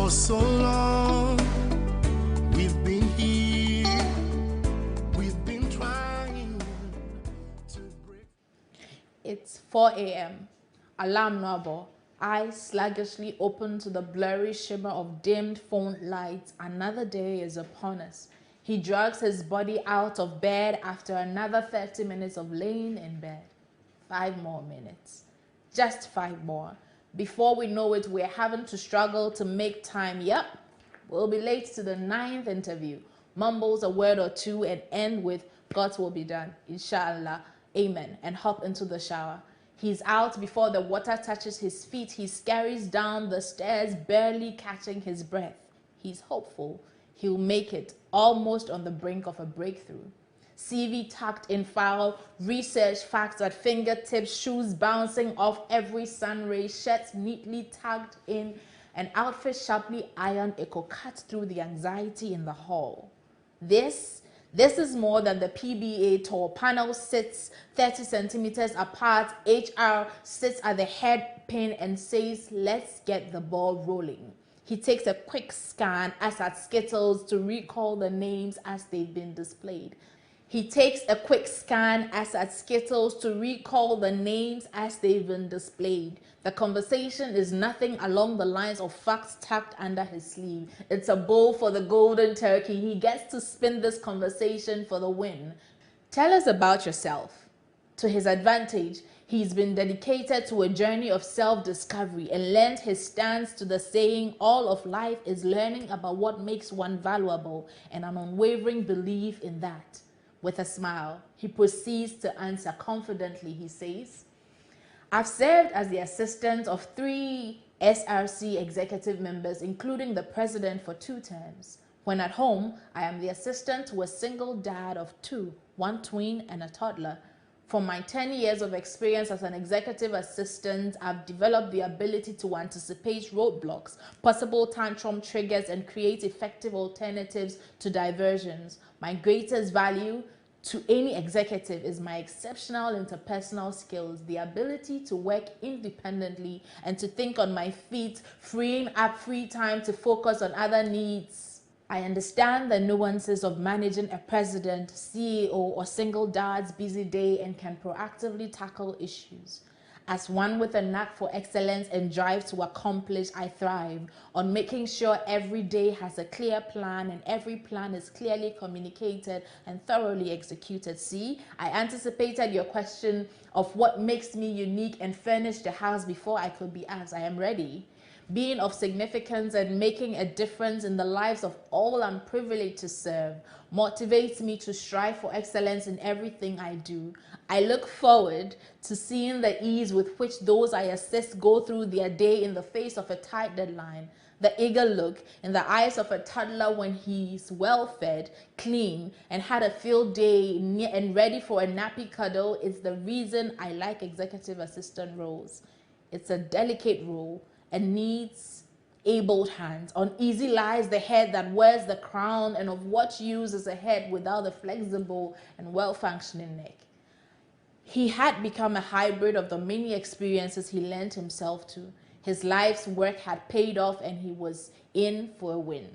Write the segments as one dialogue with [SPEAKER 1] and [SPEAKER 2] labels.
[SPEAKER 1] For so long, we've been here, we've been trying to break.
[SPEAKER 2] It's 4 a.m. Alarm no. Eyes sluggishly open to the blurry shimmer of dimmed phone lights. Another day is upon us. He drags his body out of bed after another 30 minutes of laying in bed. 5 more minutes. Just 5 more. Before we know it, we're having to struggle to make time. Yep, we'll be late to the 9th interview. Mumbles a word or two and end with God's will be done. Inshallah. Amen. And hop into the shower. He's out before the water touches his feet. He scurries down the stairs, barely catching his breath. He's hopeful. He'll make it, almost on the brink of a breakthrough. CV tucked in file, research facts at fingertips, shoes bouncing off every sun ray, shirts neatly tucked in, an outfit sharply ironed. It could cut through the anxiety in the hall. This is more than the PBA tour. Panel sits 30 centimeters apart. HR sits at the head pin and says, let's get the ball rolling. He takes a quick scan as at Skittles to recall the names as they've been displayed. The conversation is nothing along the lines of facts tucked under his sleeve. It's a bowl for the golden turkey. He gets to spin this conversation for the win. Tell us about yourself. To his advantage, he's been dedicated to a journey of self-discovery and lent his stance to the saying, all of life is learning about what makes one valuable, and an unwavering belief in that. With a smile, he proceeds to answer confidently. He says, I've served as the assistant of 3 SRC executive members, including the president, for 2 terms. When at home, I am the assistant to a single dad of 2, 1 twin and a toddler. From my 10 years of experience as an executive assistant, I've developed the ability to anticipate roadblocks, possible tantrum triggers, and create effective alternatives to diversions. My greatest value to any executive is my exceptional interpersonal skills, the ability to work independently and to think on my feet, freeing up free time to focus on other needs. I understand the nuances of managing a president, CEO, or single dad's busy day and can proactively tackle issues. As one with a knack for excellence and drive to accomplish, I thrive on making sure every day has a clear plan and every plan is clearly communicated and thoroughly executed. See, I anticipated your question of what makes me unique and furnished the house before I could be asked. I am ready. Being of significance and making a difference in the lives of all I'm privileged to serve motivates me to strive for excellence in everything I do. I look forward to seeing the ease with which those I assist go through their day in the face of a tight deadline. The eager look in the eyes of a toddler when he's well-fed, clean, and had a field day and ready for a nappy cuddle is the reason I like executive assistant roles. It's a delicate role and needs able hands. Uneasy lies the head that wears the crown, and of what use is a head without a flexible and well-functioning neck? He had become a hybrid of the many experiences he lent himself to. His life's work had paid off and he was in for a win.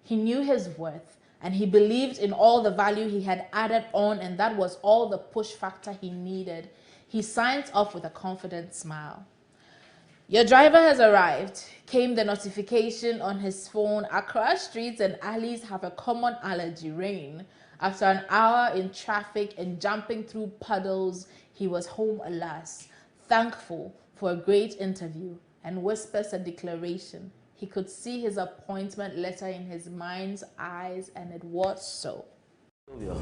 [SPEAKER 2] He knew his worth and he believed in all the value he had added on, and that was all the push factor he needed. He signed off with a confident smile. Your driver has arrived, came the notification on his phone. Accra streets and alleys have a common allergy, rain. After an hour in traffic and jumping through puddles, he was home alas, thankful for a great interview, and whispers a declaration. He could see his appointment letter in his mind's eyes, and it was so.
[SPEAKER 3] Sylvia,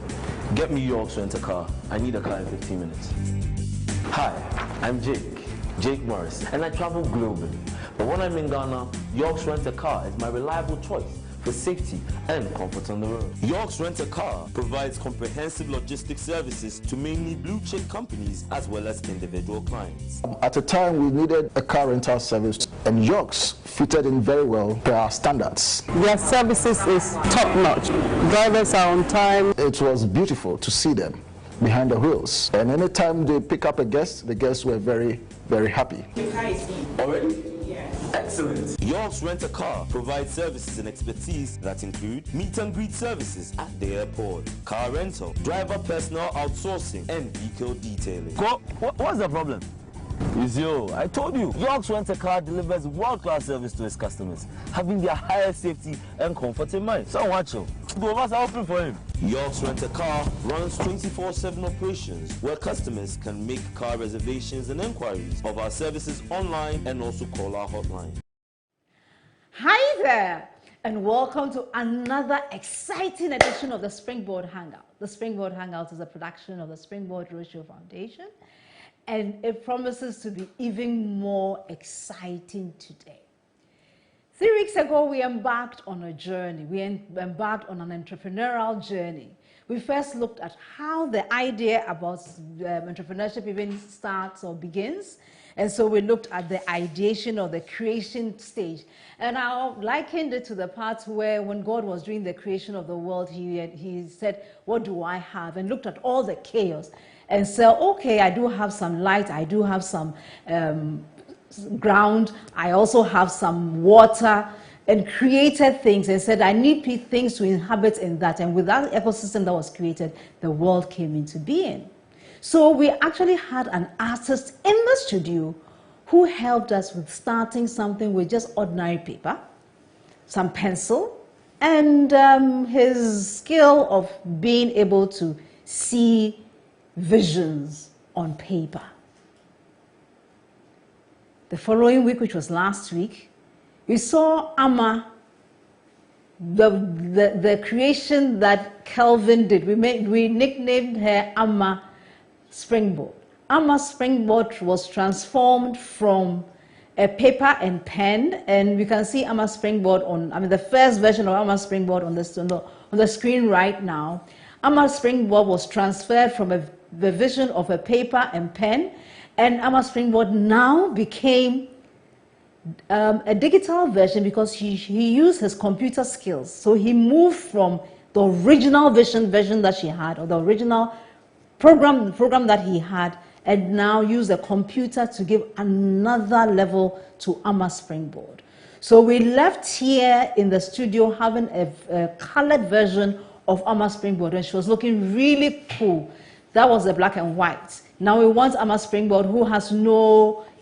[SPEAKER 3] get me York's rent-a-car. I need a car in 15 minutes. Hi, I'm Jake Morris, and I travel globally. But when I'm in Ghana, York's Rent-A-Car is my reliable choice for safety and comfort on the road. York's Rent-A-Car provides comprehensive logistics services to mainly blue-chip companies as well as individual clients.
[SPEAKER 4] At the time, we needed a car rental service, and York's fitted in very well per our standards.
[SPEAKER 5] Their services is top-notch. Drivers are on time.
[SPEAKER 4] It was beautiful to see them behind the wheels, and anytime they pick up a guest, the guests were very, very happy.
[SPEAKER 3] Already?
[SPEAKER 2] Yes.
[SPEAKER 3] Excellent. York's Rent a Car provides services and expertise that include meet and greet services at the airport, car rental, driver personal outsourcing, and vehicle detailing. What's the problem? It's you. I told you. York's Rent a Car delivers world-class service to its customers, having their highest safety and comfort in mind. So watch you. Go over to open for him. York's Rent a Car runs 24/7 operations where customers can make car reservations and inquiries of our services online and also call our hotline.
[SPEAKER 2] Hi there, and welcome to another exciting edition of the Springboard Hangout. The Springboard Hangout is a production of the Springboard Roadshow Foundation, and it promises to be even more exciting today. 3 weeks ago, we embarked on a journey. We embarked on an entrepreneurial journey. We first looked at how the idea about entrepreneurship even starts or begins. And so we looked at the ideation or the creation stage. And I likened it to the part where when God was doing the creation of the world, he said, what do I have? And looked at all the chaos and said, okay, I do have some light, I do have some ground, I also have some water, and created things and said, I need things to inhabit in that. And with that ecosystem that was created, the world came into being. So we actually had an artist in the studio who helped us with starting something with just ordinary paper, some pencil, and his skill of being able to see visions on paper. The following week, which was last week, we saw Amma, the creation that Kelvin did. We nicknamed her Amma Springboard. Amma Springboard was transformed from a paper and pen, and we can see Amma Springboard the first version of Amma Springboard on the screen right now. Amma Springboard was transferred from the vision of a paper and pen, and Amma Springboard now became a digital version because he used his computer skills. So he moved from the original version that she had, or the original program that he had, and now use a computer to give another level to Amma Springboard. So we left here in the studio having a colored version of Amma Springboard, and she was looking really cool. That was the black and white. Now we want Amma Springboard who has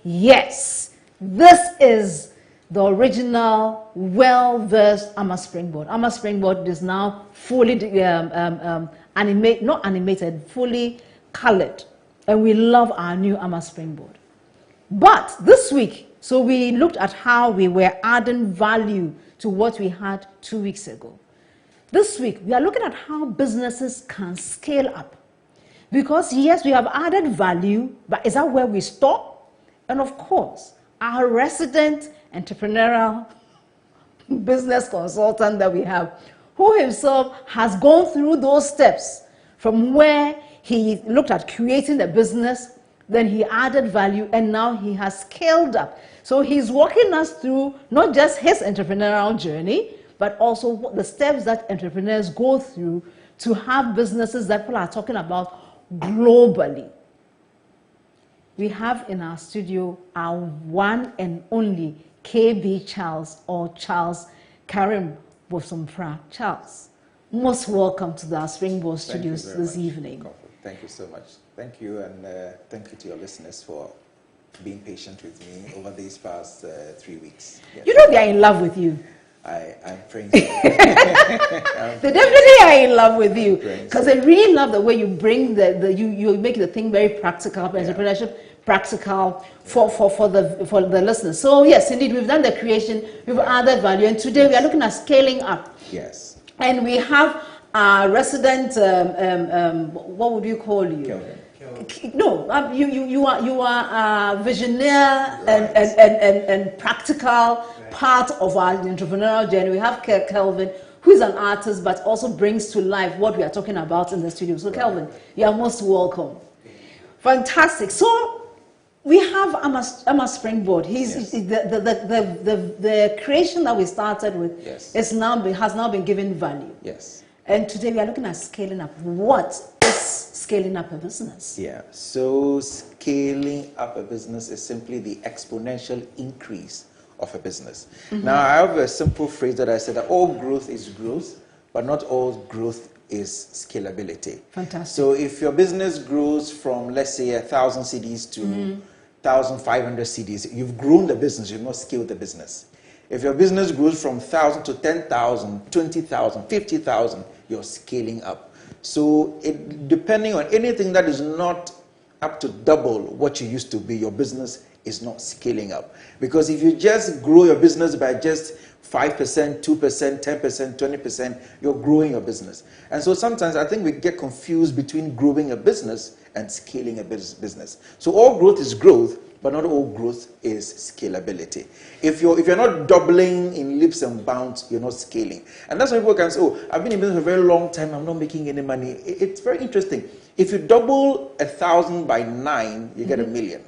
[SPEAKER 2] yes, this is the original, well-versed Amma Springboard. Amma Springboard is now fully fully colored. And we love our new Amma Springboard. But this week, so we looked at how we were adding value to what we had 2 weeks ago. This week, we are looking at how businesses can scale up. Because yes, we have added value, but is that where we stop? And of course, our resident entrepreneurial business consultant that we have, who himself has gone through those steps from where he looked at creating the business, then he added value, and now he has scaled up. So he's walking us through not just his entrepreneurial journey, but also the steps that entrepreneurs go through to have businesses that people are talking about globally. We have in our studio our one and only KB Charles, or Charles Karim Bosompra. Charles, most welcome to the Springboard Studios this evening.
[SPEAKER 6] Thank you so much. Thank you, and thank you to your listeners for being patient with me over these past 3 weeks. Yes.
[SPEAKER 2] You know they are in love with you.
[SPEAKER 6] I'm praying so.
[SPEAKER 2] They definitely are in love with you, because they really love the way you bring you make the thing very practical, entrepreneurship practical for the listeners. So yes, indeed, we've done the creation, we've added value, and today we are looking at scaling up.
[SPEAKER 6] Yes.
[SPEAKER 2] And we have our resident, what would you call you?
[SPEAKER 6] Kelvin.
[SPEAKER 2] No, you are a visionary and practical part of our entrepreneurial journey. We have Kelvin, who is an artist but also brings to life what we are talking about in the studio. So Kelvin, you are most welcome. Fantastic. So we have Amma Springboard. The creation that we started with has now been given value.
[SPEAKER 6] Yes.
[SPEAKER 2] And today we are looking at scaling up. What is scaling up a business?
[SPEAKER 6] Yeah. So scaling up a business is simply the exponential increase of a business. Now, I have a simple phrase that I said that all growth is growth, but not all growth is scalability.
[SPEAKER 7] Fantastic.
[SPEAKER 6] So if your business grows from, let's say, 1,000 CDs to 1,500 CDs, you've grown the business, you've not scaled the business. If your business grows from 1,000 to 10,000, 20,000, 50,000, you're scaling up. So depending on anything that is not up to double what you used to be, your business is not scaling up. Because if you just grow your business by just 5%, 2%, 10%, 20%, you're growing your business. And so sometimes I think we get confused between growing a business and scaling a business. So all growth is growth, but not all growth is scalability. If you're not doubling in leaps and bounds, you're not scaling. And that's why people can say, oh, I've been in business for a very long time, I'm not making any money. It's very interesting. If you double 1,000 by 9, you get 1 million.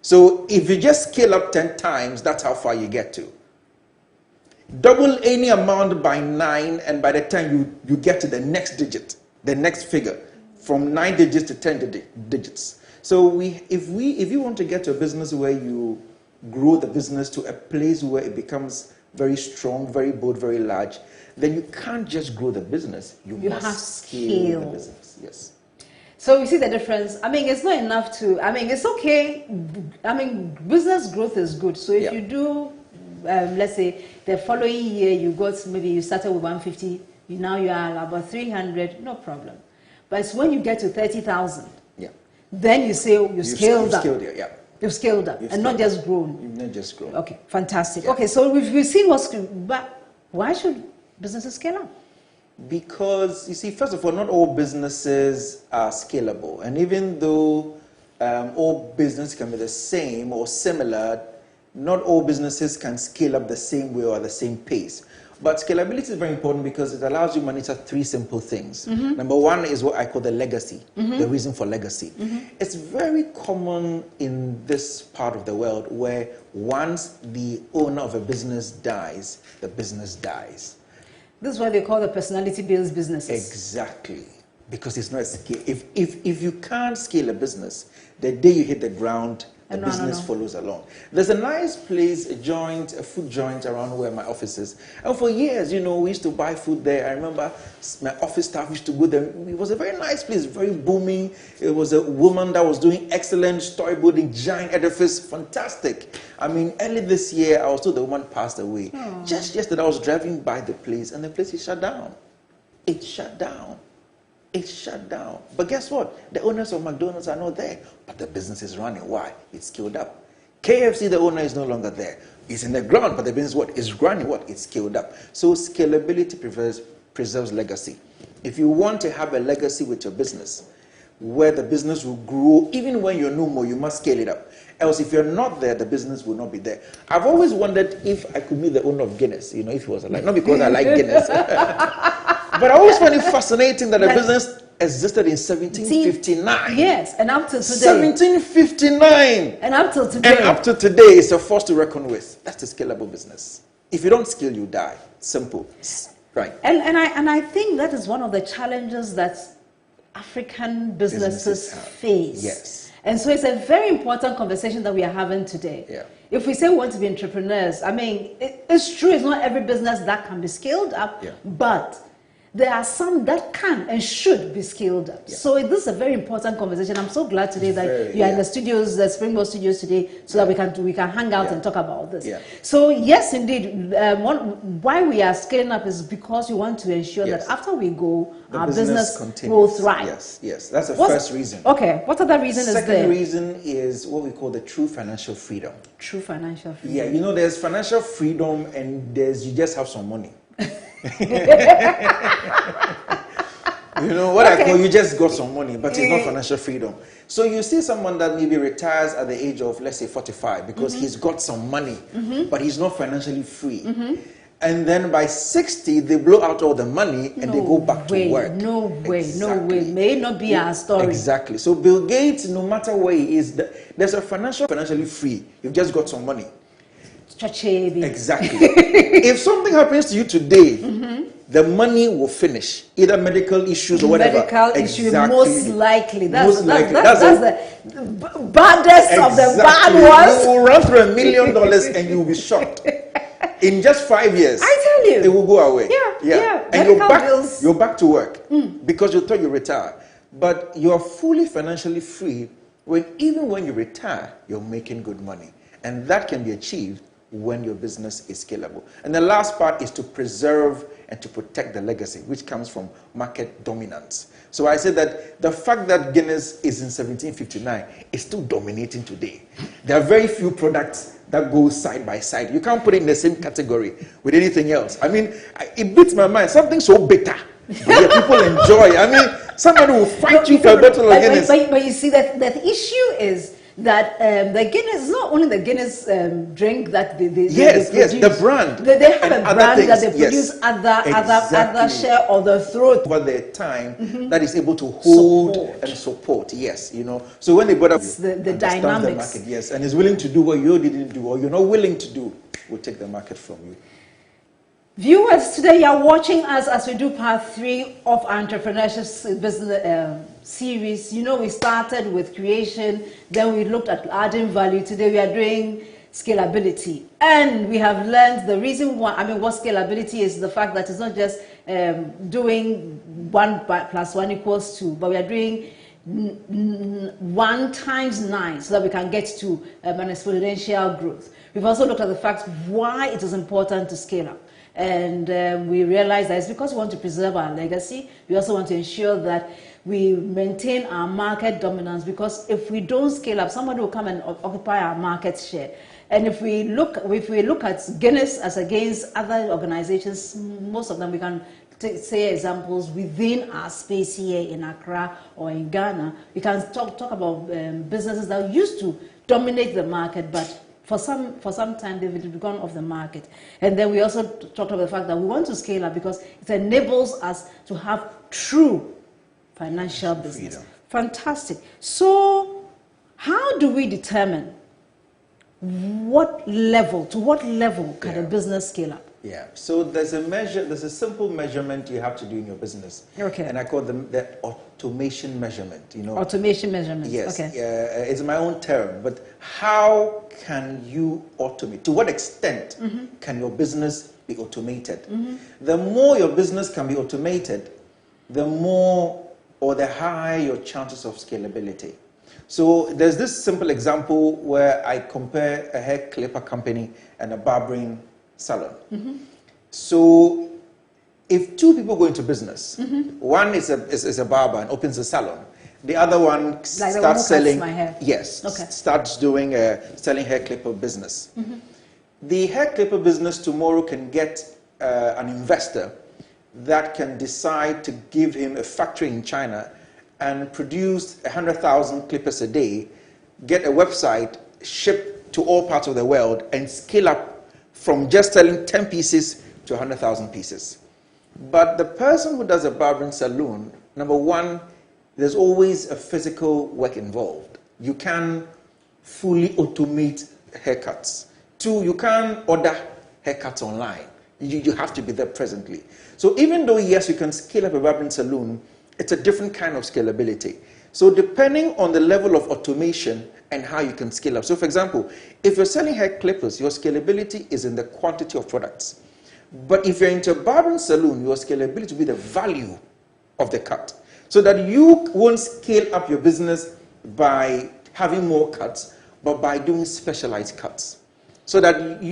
[SPEAKER 6] So if you just scale up 10 times, that's how far you get to. Double any amount by 9, and by the time you get to the next digit, the next figure, from 9 digits to 10 digits. So if you want to get to a business where you grow the business to a place where it becomes very strong, very bold, very large, then you can't just grow the business. You must scale the business. Yes.
[SPEAKER 7] So you see the difference. I mean, it's not enough to, I mean, it's okay. I mean, business growth is good. So if you do, let's say the following year you started with 150, now you are about 300, no problem. But it's when you get to 30,000, then you say you've scaled up. You've scaled up and not just grown.
[SPEAKER 6] You've not just grown.
[SPEAKER 7] Okay, fantastic. Okay, so we've seen but why should businesses scale up?
[SPEAKER 6] Because, you see, first of all, not all businesses are scalable. And even though all businesses can be the same or similar, not all businesses can scale up the same way or at the same pace. But scalability is very important because it allows you to monitor 3 simple things. Number 1 is what I call the legacy, the reason for legacy. It's very common in this part of the world where once the owner of a business dies, the business dies.
[SPEAKER 7] This is what they call the personality-based businesses.
[SPEAKER 6] Exactly. Because it's not a scale. If you can't scale a business, the day you hit the ground, the business follows along. There's a nice place, a food joint around where my office is. And for years, we used to buy food there. I remember my office staff used to go there. It was a very nice place, very booming. It was a woman that was doing excellent storyboarding, giant edifice, fantastic. I mean, early this year, I was told the woman passed away. Just yesterday, I was driving by the place, and the place is shut down. It shut down. It's shut down. But guess what? The owners of McDonald's are not there. But the business is running. Why? It's scaled up. KFC, the owner is no longer there. It's in the ground, but the business is running. It's scaled up. So scalability preserves legacy. If you want to have a legacy with your business, where the business will grow, even when you're no more, you must scale it up. Else, if you're not there, the business will not be there. I've always wondered if I could meet the owner of Guinness, if he was alive. Not because I like Guinness. But I always find it fascinating that the business existed in 1759.
[SPEAKER 7] Yes, and up to today.
[SPEAKER 6] 1759.
[SPEAKER 7] And up to today.
[SPEAKER 6] And up to today, it's a force to reckon with. That's the scalable business. If you don't scale, you die. Simple. Right.
[SPEAKER 7] And I think that is one of the challenges that African businesses face.
[SPEAKER 6] Yes.
[SPEAKER 7] And so it's a very important conversation that we are having today.
[SPEAKER 6] Yeah.
[SPEAKER 7] If we say we want to be entrepreneurs, I mean, it's true, it's not every business that can be scaled up, but there are some that can and should be scaled up. Yeah. So this is a very important conversation. I'm so glad today that you are in the studios, the Springboard Studios today, so that we can hang out and talk about this. Yeah. So yes, indeed, why we are scaling up is because we want to ensure that after we go, our business will thrive.
[SPEAKER 6] Yes, that's the first reason.
[SPEAKER 7] Okay, what other reason is there?
[SPEAKER 6] Second reason is what we call the true financial freedom.
[SPEAKER 7] True financial freedom.
[SPEAKER 6] Yeah, there's financial freedom and you just have some money. What I call you just got some money, but it's not financial freedom. So you see someone that maybe retires at the age of, let's say, 45 because he's got some money, but he's not financially free. And then by 60, they blow out all the money and they go back to work.
[SPEAKER 7] No way. May it not be our story.
[SPEAKER 6] Exactly. So Bill Gates, no matter where he is, there's a financially free. You've just got some money. Exactly. If something happens to you today, the money will finish. Either medical issues or whatever.
[SPEAKER 7] Medical issue,
[SPEAKER 6] Exactly.
[SPEAKER 7] most likely. That's
[SPEAKER 6] That's
[SPEAKER 7] the baddest of the bad
[SPEAKER 6] You
[SPEAKER 7] ones.
[SPEAKER 6] will run through $1 million and you'll be shocked. In just 5 years,
[SPEAKER 7] I tell you,
[SPEAKER 6] it will go away.
[SPEAKER 7] Yeah.
[SPEAKER 6] And
[SPEAKER 7] Medical
[SPEAKER 6] you're back to work because you thought you retire. But you're fully financially free even when you retire, you're making good money. And that can be achieved when your business is scalable. And the last part is to preserve and to protect the legacy, which comes from market dominance. So I said that the fact that Guinness is in 1759 is still dominating today. There are very few products that go side by side. You can't put it in the same category with anything else. I mean, it beats my mind. Something so bitter, but yet people enjoy. I mean, somebody will fight you for a bottle of Guinness.
[SPEAKER 7] But you see, that the issue is that the Guinness is not only the Guinness drink that they produce.
[SPEAKER 6] Yes, the brand.
[SPEAKER 7] They have a brand
[SPEAKER 6] things,
[SPEAKER 7] that they produce other share of the throat.
[SPEAKER 6] Over their time, that is able to hold and support. Yes, you know. So when they brought up
[SPEAKER 7] the dynamics,
[SPEAKER 6] the market, yes, and is willing to do what you didn't do or you're not willing to do, will take the market from you.
[SPEAKER 7] Viewers, today you are watching us as we do part 3 of our entrepreneurship business series. You know, we started with creation, then we looked at adding value. Today we are doing scalability, and we have learned the reason why. I mean, what scalability is, the fact that it's not just doing 1 + 1 = 2, but we are doing 1 × 9 so that we can get to an exponential growth. We've also looked at the fact why it is important to scale up. And we realize that it's because we want to preserve our legacy. We also want to ensure that we maintain our market dominance, because if we don't scale up, somebody will come and occupy our market share. And if we look at Guinness as against other organizations, most of them we can say examples within our space here in Accra or in Ghana. We can talk about businesses that used to dominate the market, but for some time they've gone off the market. And then we also talked about the fact that we want to scale up because it enables us to have true financial business. Freedom. Fantastic. So how do we determine to what level can a business scale up?
[SPEAKER 6] Yeah, so there's a simple measurement you have to do in your business.
[SPEAKER 7] Okay.
[SPEAKER 6] And I call them the automation measurement, you know.
[SPEAKER 7] Automation measurement.
[SPEAKER 6] Yes.
[SPEAKER 7] Okay.
[SPEAKER 6] It's my own term, but how can you automate? To what extent can your business be automated? The more your business can be automated, the more or the higher your chances of scalability. So there's this simple example where I compare a hair clipper company and a barbering salon. So if 2 people go into business, one is a barber and opens a salon, the other one starts selling.
[SPEAKER 7] My hair.
[SPEAKER 6] Yes,
[SPEAKER 7] okay.
[SPEAKER 6] Starts doing selling hair clipper business. The hair clipper business tomorrow can get an investor that can decide to give him a factory in China and produce 100,000 clippers a day, get a website, ship to all parts of the world, and scale up from just selling 10 pieces to 100,000 pieces. But the person who does a barbering salon, number one, there's always a physical work involved. You can fully automate haircuts. 2, you can't order haircuts online. You have to be there presently. So even though, yes, you can scale up a barbering salon, it's a different kind of scalability. So depending on the level of automation and how you can scale up. So for example, if you're selling hair clippers, your scalability is in the quantity of products. But if you're into a barbering salon, your scalability will be the value of the cut. So that you won't scale up your business by having more cuts, but by doing specialized cuts. So that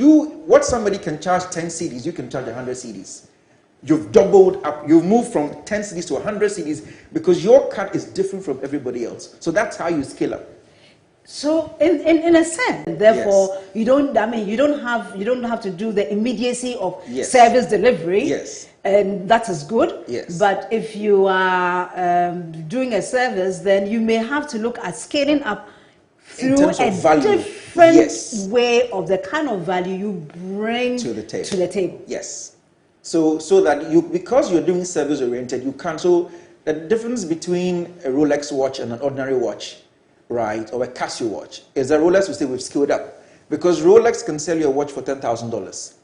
[SPEAKER 6] what somebody can charge 10 CDs, you can charge 100 CDs. You've doubled up. You've moved from 10 CDs to 100 CDs because your cut is different from everybody else. So that's how you scale up.
[SPEAKER 7] So in a sense, therefore, yes. you don't have to do the immediacy of
[SPEAKER 6] yes.
[SPEAKER 7] service delivery.
[SPEAKER 6] Yes.
[SPEAKER 7] And that is good.
[SPEAKER 6] Yes.
[SPEAKER 7] But if you are doing a service, then you may have to look at scaling up through a different yes. way of the kind of value you bring
[SPEAKER 6] to the table. Yes. So that because you're doing service oriented, you can. So the difference between a Rolex watch and an ordinary watch, right, or a Casio watch, is that Rolex will say we've scaled up. Because Rolex can sell you a watch for $10,000.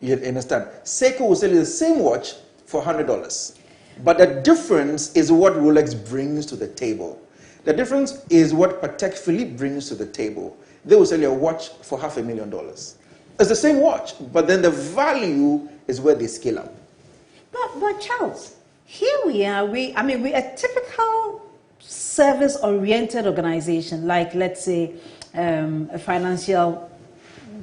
[SPEAKER 6] You understand? Seiko will sell you the same watch for $100. But the difference is what Rolex brings to the table. The difference is what Patek Philippe brings to the table. They will sell you a watch for $500,000. It's the same watch, but then the value is where they scale up.
[SPEAKER 7] But Charles, here we are. We're a typical service-oriented organization, like let's say a financial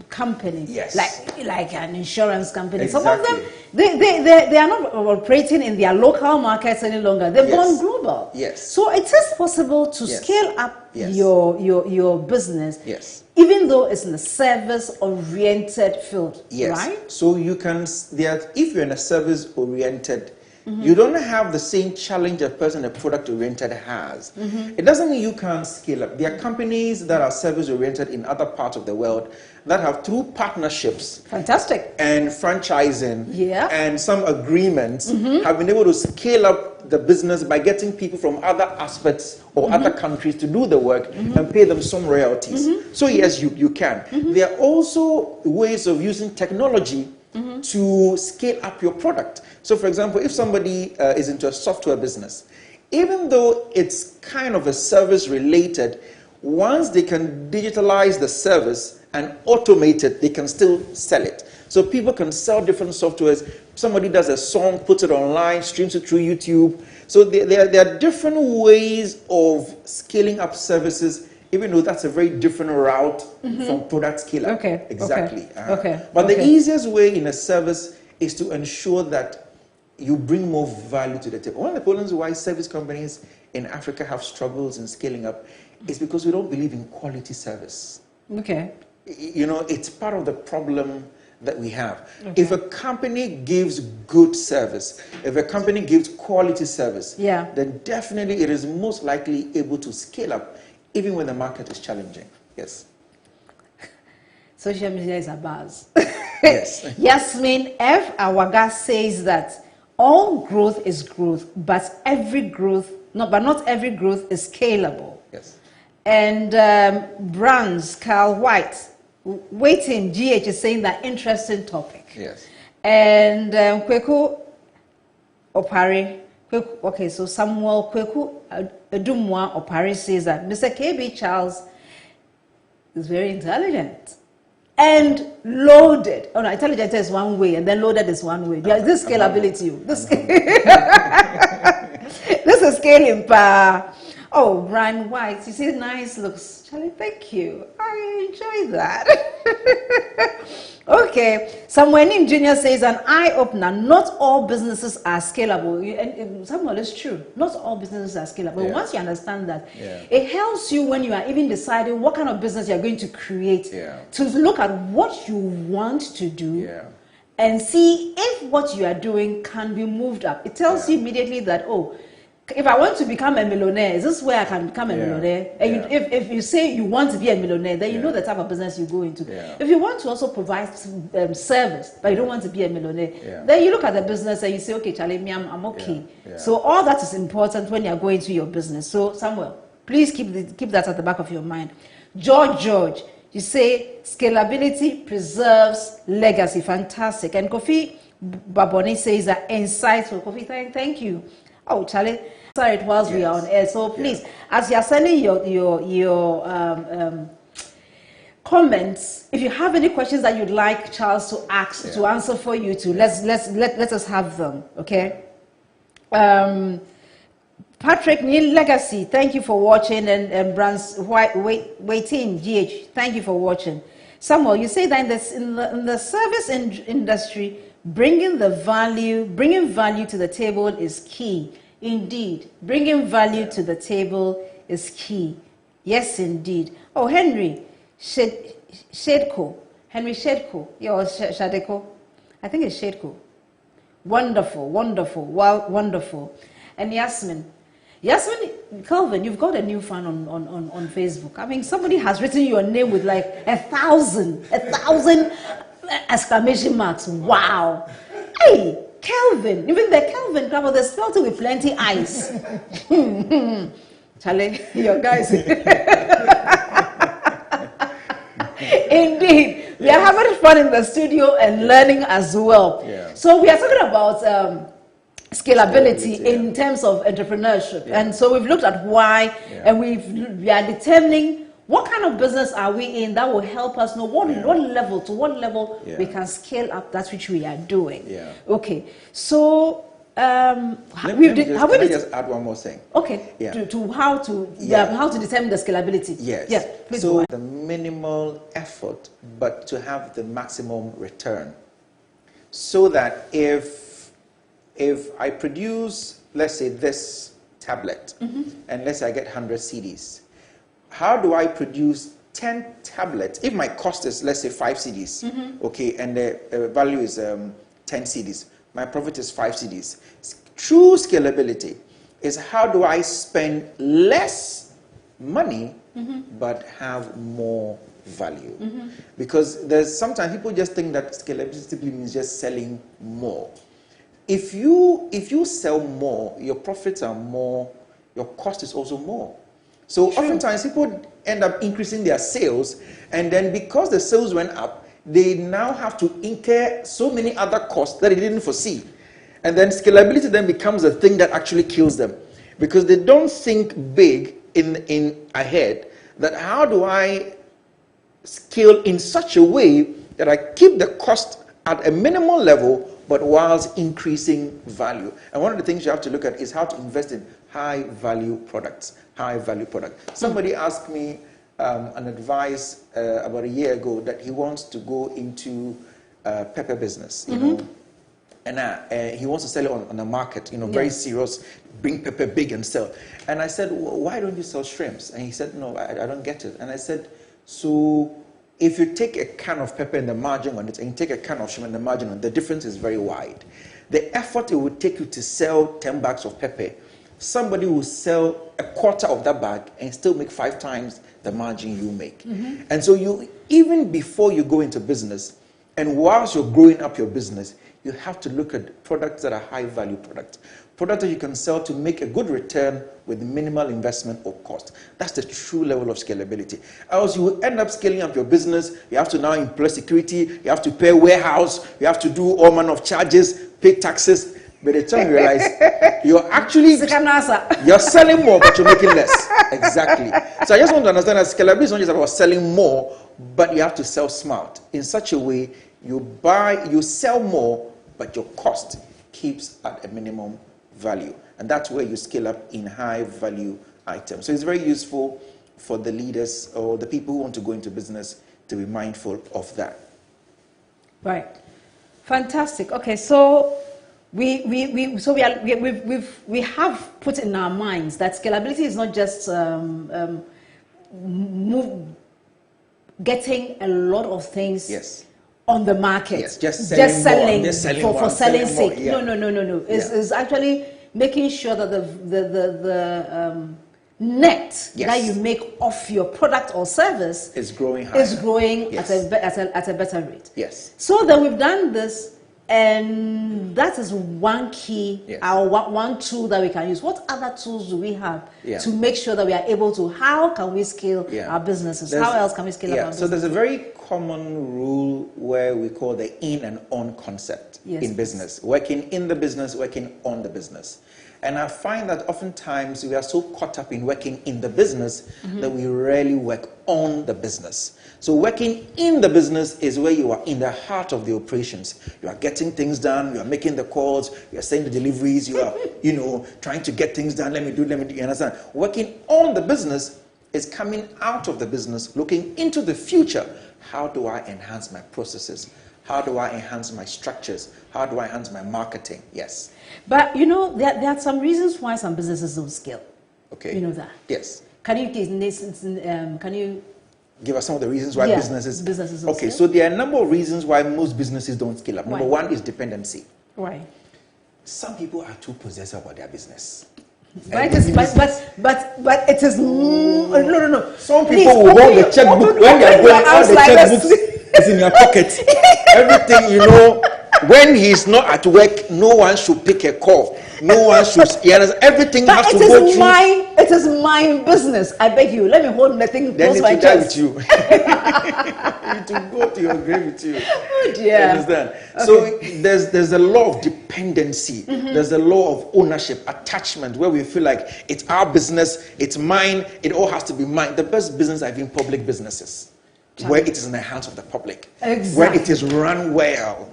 [SPEAKER 7] company,
[SPEAKER 6] yes,
[SPEAKER 7] like an insurance company.
[SPEAKER 6] Exactly.
[SPEAKER 7] Some of them they are not operating in their local markets any longer. They've gone global.
[SPEAKER 6] Yes.
[SPEAKER 7] So it is possible to scale up your business.
[SPEAKER 6] Yes.
[SPEAKER 7] Even though it's in a service-oriented field.
[SPEAKER 6] Yes.
[SPEAKER 7] Right.
[SPEAKER 6] So you can. If you're in a service-oriented, you don't have the same challenge a person a product-oriented has. It doesn't mean you can't scale up. There are companies that are service-oriented in other parts of the world that have, through partnerships,
[SPEAKER 7] fantastic,
[SPEAKER 6] and franchising, and some agreements, have been able to scale up the business by getting people from other aspects or other countries to do the work and pay them some royalties. So yes, you can. There are also ways of using technology to scale up your product. So for example, if somebody is into a software business, even though it's kind of a service related, once they can digitalize the service and automate it, they can still sell it. So people can sell different softwares. Somebody does a song, puts it online, streams it through YouTube. So there are different ways of scaling up services, even though that's a very different route from product scale up.
[SPEAKER 7] Okay.
[SPEAKER 6] Exactly.
[SPEAKER 7] Okay.
[SPEAKER 6] But the easiest way in a service is to ensure that you bring more value to the table. One of the problems why service companies in Africa have struggles in scaling up is because we don't believe in quality service.
[SPEAKER 7] Okay.
[SPEAKER 6] You know, it's part of the problem that we have. If a company gives good service, if a company gives quality service, then definitely it is most likely able to scale up even when the market is challenging. Yes.
[SPEAKER 7] Social media is a buzz.
[SPEAKER 6] Yes.
[SPEAKER 7] Yasmin F. Awaga says that all growth is growth, but not every growth is scalable.
[SPEAKER 6] Yes.
[SPEAKER 7] And Brands, Carl White, waiting, GH is saying that interesting topic.
[SPEAKER 6] Yes.
[SPEAKER 7] And Kweku Opare, okay, so Samuel Kweku Edumwa Opare says that Mr. KB Charles is very intelligent and loaded. Oh no, intelligent is one way and then loaded is one way. There's this scalability. This is scaling power. Oh, Brian White, you see nice looks. Charlie, thank you. I enjoy that. Okay. Samuel Nim Jr. says, an eye-opener, not all businesses are scalable. And Samuel, it's true. Not all businesses are scalable.
[SPEAKER 6] Yeah.
[SPEAKER 7] Once you understand that, it helps you when you are even deciding what kind of business you're going to create, to look at what you want to do and see if what you are doing can be moved up. It tells you immediately that, oh, if I want to become a millionaire, is this where I can become a millionaire? And if you say you want to be a millionaire, then you know the type of business you go into. If you want to also provide service, but you don't want to be a millionaire, then you look at the business and you say, okay, Charlie, I'm okay. So all that is important when you're going to your business. So Samuel, please keep that at the back of your mind. George, you say scalability preserves legacy. Fantastic. And Kofi Baboni says that insightful. Kofi, thank you. Oh, Charlie, sorry, it was we are on air. So please, as you are sending your comments, if you have any questions that you'd like Charles to ask to answer for you, let us have them. Okay. Patrick Neil Legacy, thank you for watching, and Brands waiting GH, thank you for watching. Samuel, you say that in the service industry, bringing value to the table is key. Indeed, bringing value to the table is key. Yes, indeed. Oh, Henry Shedko. Yeah, Shadeko. I think it's Shedko. Wonderful. Wow, wonderful. And Yasmin, Calvin, you've got a new fan on Facebook. I mean, somebody has written your name with like 1,000 exclamation marks. Wow. Hey, Calvin. Even the Calvin cover, they spelled it with plenty eyes. Charlie, your guys. Indeed. We are having fun in the studio and learning as well.
[SPEAKER 6] Yeah.
[SPEAKER 7] So we are talking about scalability
[SPEAKER 6] Scalability,
[SPEAKER 7] in terms of entrepreneurship. And so we've looked at why, and we are determining what kind of business are we in that will help us know what level we can scale up that which we are doing.
[SPEAKER 6] Yeah.
[SPEAKER 7] Okay. So
[SPEAKER 6] Let me just add one more thing.
[SPEAKER 7] Okay.
[SPEAKER 6] Yeah.
[SPEAKER 7] To how to determine the scalability.
[SPEAKER 6] Yes.
[SPEAKER 7] Yeah. Please
[SPEAKER 6] So
[SPEAKER 7] go on.
[SPEAKER 6] the minimal effort, but to have the maximum return. So that if I produce, let's say, this tablet, and let's say I get 100 CDs, how do I produce 10 tablets? If my cost is, let's say, 5 CDs, okay, and the value is 10 CDs, my profit is 5 CDs. True scalability is how do I spend less money but have more value? Because there's sometimes people just think that scalability simply means just selling more. If you sell more, your profits are more, your cost is also more. So oftentimes people end up increasing their sales, and then because the sales went up, they now have to incur so many other costs that they didn't foresee. And then scalability then becomes a thing that actually kills them, because they don't think big in ahead, that how do I scale in such a way that I keep the cost at a minimal level but whilst increasing value. And one of the things you have to look at is how to invest in high value products. Somebody asked me an advice about a year ago that he wants to go into pepper business, you know, and he wants to sell it on the market, you know, very serious, bring pepper big and sell. And I said, well, why don't you sell shrimps? And he said, no, I don't get it. And I said, so if you take a can of pepper and the margin on it, and you take a can of shrimp and the margin on it, the difference is very wide. The effort it would take you to sell 10 bags of pepper, somebody will sell a quarter of that bag and still make 5 times the margin you make. And so you, even before you go into business, and whilst you're growing up your business, you have to look at products that are high value products that you can sell to make a good return with minimal investment or cost. That's the true level of scalability. Else you will end up scaling up your business. You have to now employ security, you have to pay warehouse, you have to do all manner of charges, pay taxes. By the time you realize you're actually you're selling more, but you're making less. Exactly. So I just want to understand that scalability is not just about selling more, but you have to sell smart in such a way you sell more, but your cost keeps at a minimum value. And that's where you scale up in high value items. So it's very useful for the leaders or the people who want to go into business to be mindful of that.
[SPEAKER 7] Right. Fantastic. Okay, so we have put in our minds that scalability is not just getting a lot of things on the market.
[SPEAKER 6] Yes, just selling
[SPEAKER 7] for selling sake.
[SPEAKER 6] Yeah.
[SPEAKER 7] No. It's actually making sure that the net that you make off your product or service
[SPEAKER 6] is growing higher.
[SPEAKER 7] At a better rate.
[SPEAKER 6] Yes.
[SPEAKER 7] So that we've done this, and that is one key, one tool that we can use. What other tools do we have to make sure that we are able to, how can we scale our businesses? How else can we scale up our business?
[SPEAKER 6] So there's a very common rule where we call the in and on concept in business. Working in the business, working on the business. And I find that oftentimes we are so caught up in working in the business that we rarely work on the business. So working in the business is where you are in the heart of the operations. You are getting things done, you are making the calls, you are sending the deliveries, you are, trying to get things done, let me do, you understand? Working on the business is coming out of the business, looking into the future. How do I enhance my processes? How do I enhance my structures? How do I enhance my marketing? Yes.
[SPEAKER 7] But there are some reasons why some businesses don't scale.
[SPEAKER 6] Okay.
[SPEAKER 7] You know that?
[SPEAKER 6] Yes.
[SPEAKER 7] Can you
[SPEAKER 6] give us some of the reasons why businesses
[SPEAKER 7] don't
[SPEAKER 6] okay,
[SPEAKER 7] scale?
[SPEAKER 6] so there are a number of reasons why most businesses don't scale up. Number one is dependency.
[SPEAKER 7] Right.
[SPEAKER 6] Some people are too possessive about their business.
[SPEAKER 7] But it is no.
[SPEAKER 6] Some people will hold the checkbook when they are going out. The checkbook is in your pocket. Everything when he's not at work, no one should pick a call. No one should. Everything
[SPEAKER 7] But
[SPEAKER 6] has
[SPEAKER 7] it
[SPEAKER 6] to go
[SPEAKER 7] is
[SPEAKER 6] through.
[SPEAKER 7] mine. It is my business. I beg you. Let me hold the thing
[SPEAKER 6] Then
[SPEAKER 7] close
[SPEAKER 6] it
[SPEAKER 7] my
[SPEAKER 6] will die with
[SPEAKER 7] chest.
[SPEAKER 6] you. It will go to your grave with you.
[SPEAKER 7] Oh dear.
[SPEAKER 6] You understand?
[SPEAKER 7] Okay.
[SPEAKER 6] So there's a law of dependency. There's a law of ownership, attachment, where we feel like it's our business, it's mine, it all has to be mine. The best business are even public businesses, where it is in the hands of the public, where it is run well,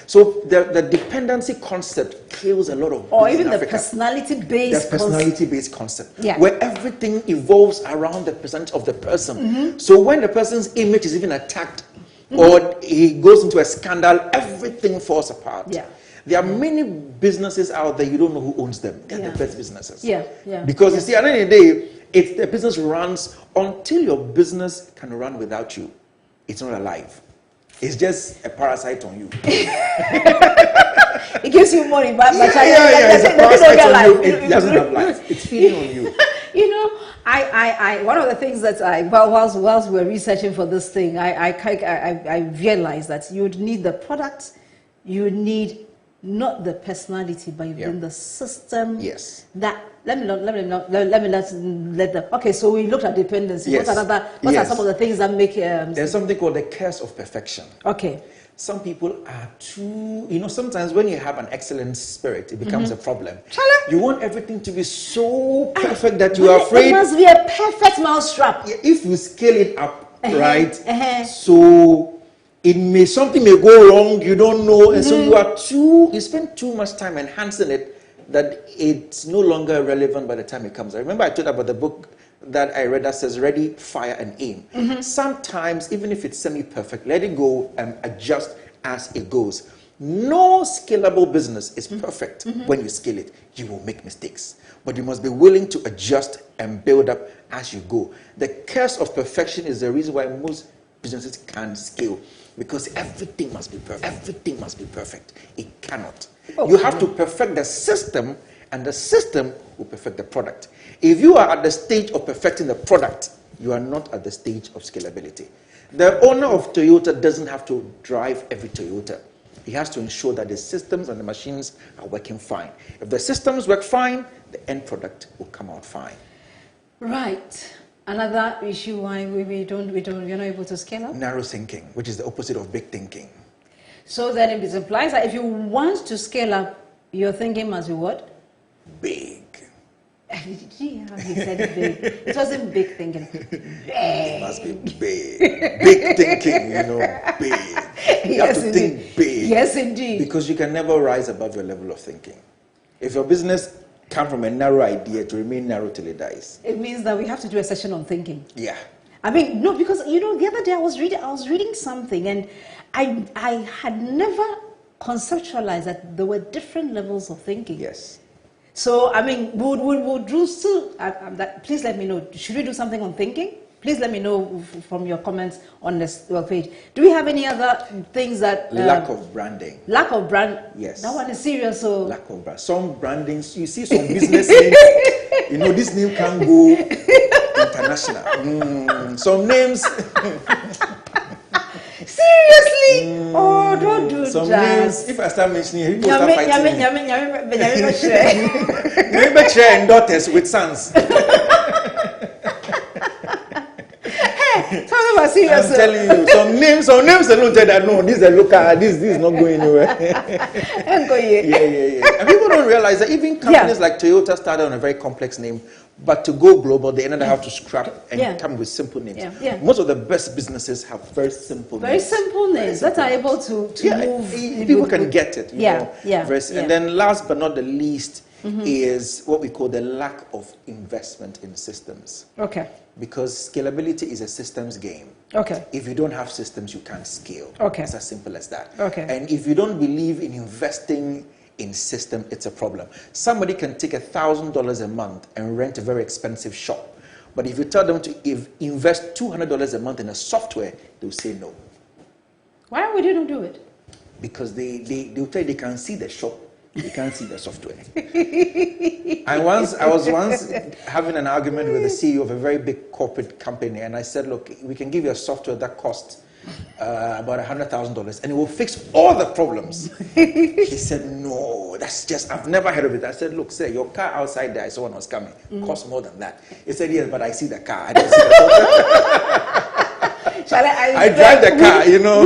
[SPEAKER 6] So the dependency concept kills a lot of
[SPEAKER 7] Or
[SPEAKER 6] business
[SPEAKER 7] even
[SPEAKER 6] in
[SPEAKER 7] the
[SPEAKER 6] Africa.
[SPEAKER 7] personality-based.
[SPEAKER 6] Personality-based concept,
[SPEAKER 7] Yeah.
[SPEAKER 6] where everything evolves around the percent of the person. So when the person's image is even attacked, or he goes into a scandal, everything falls apart.
[SPEAKER 7] Yeah.
[SPEAKER 6] There are many businesses out there, you don't know who owns them. They're the best businesses.
[SPEAKER 7] Yeah.
[SPEAKER 6] Because you see, at the end of the day, it's the business runs until your business can run without you. It's not alive. It's just a parasite on you.
[SPEAKER 7] It gives you money, but
[SPEAKER 6] It's a parasite on you. It doesn't have life. It's feeding on you.
[SPEAKER 7] I one of the things that whilst we were researching for this thing, I realized that you would need the product, you would need not the personality, but you need the system.
[SPEAKER 6] Yes.
[SPEAKER 7] That let me let the okay. So we looked at dependency.
[SPEAKER 6] Yes.
[SPEAKER 7] What are some of the things that make
[SPEAKER 6] There's something called the curse of perfection.
[SPEAKER 7] Okay.
[SPEAKER 6] Some people are too, sometimes when you have an excellent spirit, it becomes a problem. You want everything to be so perfect that you are afraid.
[SPEAKER 7] It must be a perfect mousetrap.
[SPEAKER 6] If you scale it up, right? So something may go wrong, you don't know, and so you spend too much time enhancing it that it's no longer relevant by the time it comes. I remember I told about the book that I read that says ready, fire, and aim. Sometimes, even if it's semi-perfect, let it go and adjust as it goes. No scalable business is perfect. When you scale it, you will make mistakes. But you must be willing to adjust and build up as you go. The curse of perfection is the reason why most businesses can't scale. Because everything must be perfect. Everything must be perfect. It cannot. You have to perfect the system, and the system will perfect the product. If you are at the stage of perfecting the product, you are not at the stage of scalability. The owner of Toyota doesn't have to drive every Toyota. He has to ensure that the systems and the machines are working fine. If the systems work fine, the end product will come out fine.
[SPEAKER 7] Right. Another issue why we're not able to scale up?
[SPEAKER 6] Narrow thinking, which is the opposite of big thinking.
[SPEAKER 7] So then it implies that if you want to scale up, your thinking must be what?
[SPEAKER 6] Big.
[SPEAKER 7] He said big. It wasn't big thinking.
[SPEAKER 6] It must be big. Big thinking, big. You have to think big.
[SPEAKER 7] Yes, indeed.
[SPEAKER 6] Because you can never rise above your level of thinking. If your business comes from a narrow idea, to remain narrow till it dies.
[SPEAKER 7] It means that we have to do a session on thinking.
[SPEAKER 6] Yeah.
[SPEAKER 7] I mean, no, because the other day I was reading something, and I had never conceptualized that there were different levels of thinking.
[SPEAKER 6] Yes.
[SPEAKER 7] So, I mean, we'll do still, please let me know. Should we do something on thinking? Please let me know from your comments on this page. Do we have any other things that...
[SPEAKER 6] lack of branding.
[SPEAKER 7] Lack of brand?
[SPEAKER 6] Yes.
[SPEAKER 7] That one is serious. So
[SPEAKER 6] lack of brand. Some brandings, you see some business names, this name can go international. Some names...
[SPEAKER 7] Seriously? Oh, don't do
[SPEAKER 6] some
[SPEAKER 7] that.
[SPEAKER 6] names, if I start mentioning, people start fighting me. Maybe share and daughters with sons.
[SPEAKER 7] Talking about serious.
[SPEAKER 6] I'm telling you, some names alone tell that no, this is a local, this is not going anywhere. Yeah. And people don't realize that even companies like Toyota started on a very complex name, but to go global, they ended up having to scrap and come with simple names. Most of the best businesses have very simple names.
[SPEAKER 7] Very simple names that are able to move.
[SPEAKER 6] People can get it.
[SPEAKER 7] And
[SPEAKER 6] then last but not the least is what we call the lack of investment in systems.
[SPEAKER 7] Okay.
[SPEAKER 6] Because scalability is a systems game.
[SPEAKER 7] Okay.
[SPEAKER 6] If you don't have systems, you can't scale.
[SPEAKER 7] Okay.
[SPEAKER 6] It's as simple as that.
[SPEAKER 7] Okay.
[SPEAKER 6] And if you don't believe in investing in system, it's a problem. Somebody can take $1,000 a month and rent a very expensive shop. But if you tell them to invest $200 a month in a software, they'll say no.
[SPEAKER 7] Why would you not do it?
[SPEAKER 6] Because they'll tell you they can see the shop. You can't see the software. I was once having an argument with the CEO of a very big corporate company, and I said, look, we can give you a software that costs about $100,000, and it will fix all the problems. He said, no, that's just, I've never heard of it. I said, look, sir, your car outside there, I saw one was coming, cost more than that. He said, yes, but I see the car. I don't see the car. I drive the car, you know.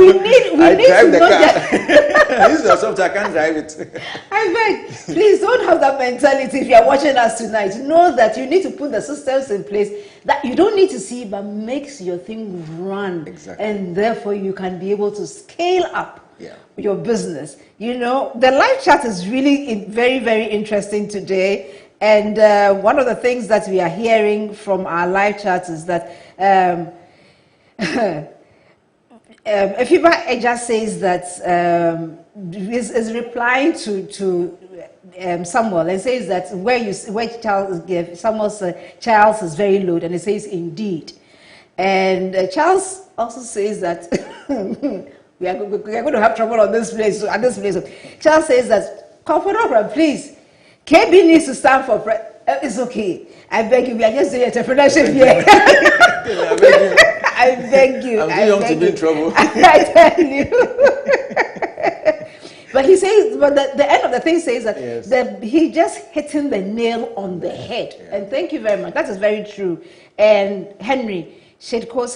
[SPEAKER 6] I drive the car. This is something I can't drive it.
[SPEAKER 7] I beg, please don't have that mentality if you are watching us tonight. Know that you need to put the systems in place that you don't need to see, but makes your thing run.
[SPEAKER 6] Exactly.
[SPEAKER 7] And therefore you can be able to scale up your business. You know, the live chat is really very, very interesting today. And one of the things that we are hearing from our live chat is that Efiba Eja says that is replying to Samuel and says that where Charles is very low, and it says indeed, and Charles also says that we are going to have trouble on this place at this place. Charles says that comfortable, please. KB needs to stand for it's okay. I beg you, we are just doing entrepreneurship here. I beg you.
[SPEAKER 6] I'm too young to be in trouble.
[SPEAKER 7] I tell you. But he says, but the end of the thing says that he just hitting the nail on the head. Yeah. And thank you very much. That is very true. And Henry Shedko